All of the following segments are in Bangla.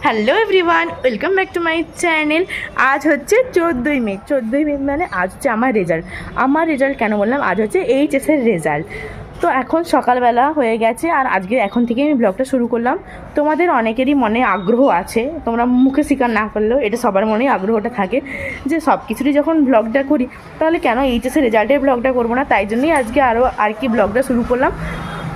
Hello everyone, welcome back to my channel. আজ হচ্ছে 14ই মে মানে আজ হচ্ছে আমার রেজাল্ট কেন বললাম, আজ হচ্ছে এইচএসের রেজাল্ট। তো এখন সকালবেলা হয়ে গেছে আর আজকে এখন থেকে আমি ব্লগটা শুরু করলাম। তোমাদের অনেকেরই মনে আগ্রহ আছে, তোমরা মুখে স্বীকার না করলেও এটা সবার মনেই আগ্রহটা থাকে যে সব কিছুরই যখন ব্লগটা করি তাহলে কেন এইচএসের রেজাল্টের ব্লগটা করবো না। তাই জন্যই আজকে আরও আর কি ব্লগটা শুরু করলাম।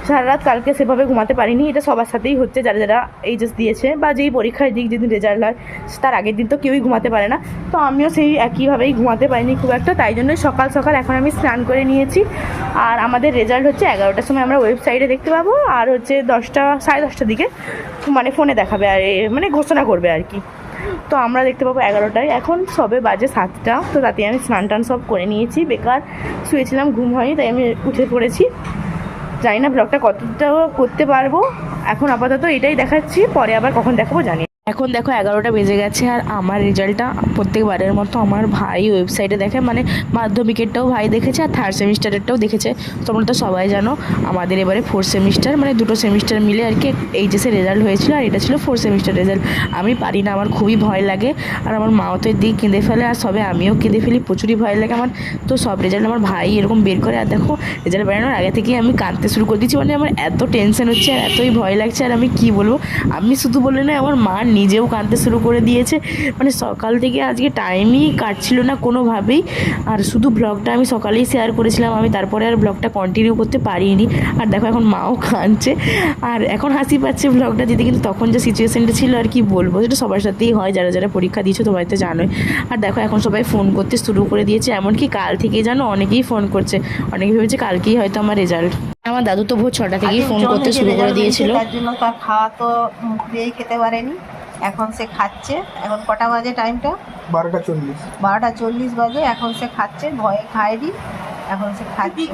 সারা রাত কালকে সেভাবে ঘুমাতে পারিনি, এটা সবার সাথেই হচ্ছে যারা যারা এইচএস দিয়েছে বা যেই পরীক্ষার দিক যেদিন রেজাল্ট হয় তার আগের দিন তো কেউই ঘুমাতে পারে না। তো আমিও সেই একইভাবেই ঘুমাতে পারিনি খুব একটা, তাই জন্যই সকাল সকাল এখন আমি স্নান করে নিয়েছি। আর আমাদের রেজাল্ট হচ্ছে 11টার সময় আমরা ওয়েবসাইটে দেখতে পাবো, আর হচ্ছে 10টা সাড়ে 10টার দিকে মানে ফোনে দেখাবে আর মানে ঘোষণা করবে আর কি। তো আমরা দেখতে পাবো 11টায়, এখন সবে বাজে 7টা। তো তাতে আমি স্নান টান সব করে নিয়েছি, বেকার শুয়েছিলাম, ঘুম হয়নি তাই আমি উঠে পড়েছি। জানি না ব্লগটা কতটা করতে পারবো, এখন আপাতত এটাই দেখাচ্ছি, পরে আবার কখন দেখাবো জানি। এখন দেখো 11টা বেজে গেছে আর আমার রেজাল্টটা প্রত্যেকবারের মতো আমার ভাই ওয়েবসাইটে দেখে, মানে মাধ্যমিকেরটাও ভাই দেখেছে আর থার্ড সেমিস্টারেরটাও দেখেছে। তোমরা তো সবাই জানো আমাদের এবারে 4th সেমিস্টার, মানে দুটো সেমিস্টার মিলে আর কি এইচএসের রেজাল্ট হয়েছিল, আর এটা ছিল 4th সেমিস্টার রেজাল্ট। আমি পারি না, আমার খুবই ভয় লাগে, আর আমার মাও তো এদিকে কেঁদে ফেলে আর সবে আমিও কেঁদে ফেলি, প্রচুরই ভয় লাগে আমার। তো সব রেজাল্ট আমার ভাই এরকম বের করে, আর দেখো রেজাল্ট বেরোনোর আগে থেকেই আমি কাঁদতে শুরু করে দিচ্ছি, মানে আমার এত টেনশন হচ্ছে আর এতই ভয় লাগছে। আর আমি কি বলবো, আমি শুধু বলে না, আমার মা নিজেও কাঁদতে শুরু করে দিয়েছে। মানে সকাল থেকে আজকে টাইমই কাটছিল না কোনোভাবেই, আর শুধু ব্লগটা আমি সকালেই শেয়ার করেছিলাম, আমি তারপরে আর ব্লগটা কন্টিনিউ করতে পারিনি। আর দেখো এখন মাও কাঁদছে, আর এখন হাসি পাচ্ছে ব্লগটা দিতে, কিন্তু তখন যে সিচুয়েশানটা ছিল আর কি বলবো, সেটা সবার সাথেই হয় যারা যারা পরীক্ষা দিয়েছো, তোমার তো জানোই। আর দেখো এখন সবাই ফোন করতে শুরু করে দিয়েছে, এমনকি কাল থেকেই জানো অনেকেই ফোন করছে, অনেকে ভেবেছে কালকেই হয়তো আমার রেজাল্ট। আমার দাদু তো ভোর 6টা থেকেই ফোন করতে শুরু করে দিয়েছিল। তার জন্য তার খাওয়া তো মুখ দিয়েই খেতে পারেনি, এখন সে খাচ্ছে। এখন কটা বাজে টাইমটা? 12:40। 12:40 বাজে, এখন সে খাচ্ছে, ভয়ে খায়নি, এখন সে খাচ্ছে।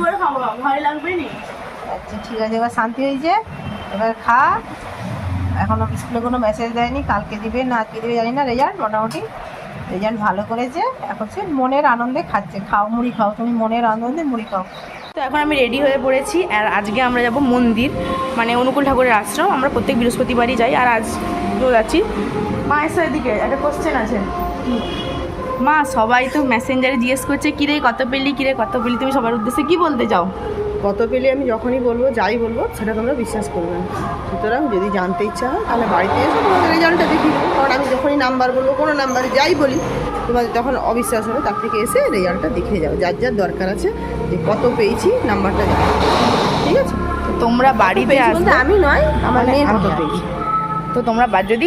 ভয় লাগবে না? আচ্ছা ঠিক আছে, এবার শান্তি হয়েছে, এবার খা। এখনও স্কুলে কোনো মেসেজ দেয়নি, কালকে দিবে না আজকে দিবে জানি না। রেজাল্ট মোটামুটি রেজাল্ট ভালো করেছে, এখন সে মনের আনন্দে খাচ্ছে। খাও, মুড়ি খাও, তুমি মনের আনন্দে মুড়ি খাও। তো এখন আমি রেডি হয়ে পড়েছি, আর আজকে আমরা যাব মন্দির, মানে অনুকূল ঠাকুরের আশ্রম। আমরা প্রত্যেক বৃহস্পতিবারই যাই, আর আজ তো যাচ্ছি। মা এসে এদিকে একটা কোশ্চেন আছে। মা, সবাই তো মেসেঞ্জারে জিজ্ঞেস করছে কিরে কত পেলি, কিরে কত পেলি, তুমি সবার উদ্দেশ্যে কি বলতে চাও? কত পেলে আমি যখনই বলবো, যাই বলবো সেটা তোমরা বিশ্বাস করবে না। সুতরাং যদি জানতে ইচ্ছা হয় তাহলে বাড়িতে এসে তোমাদের রেজাল্টটা দেখি, কারণ আমি যখনই নাম্বার বলবো, কোনো নাম্বারে যাই বলি, তোমাদের তখন অবিশ্বাস হবে, তার থেকে এসে রেজাল্টটা দেখে যাও, যার যার দরকার আছে যে কত পেয়েছি নাম্বারটা জানো, ঠিক আছে? তো তোমরা বাড়িতে পেয়েছি বলতে আসবে, আমি নয়, আমার মেয়ে কত আমি পেয়েছি। তো তোমরা যদি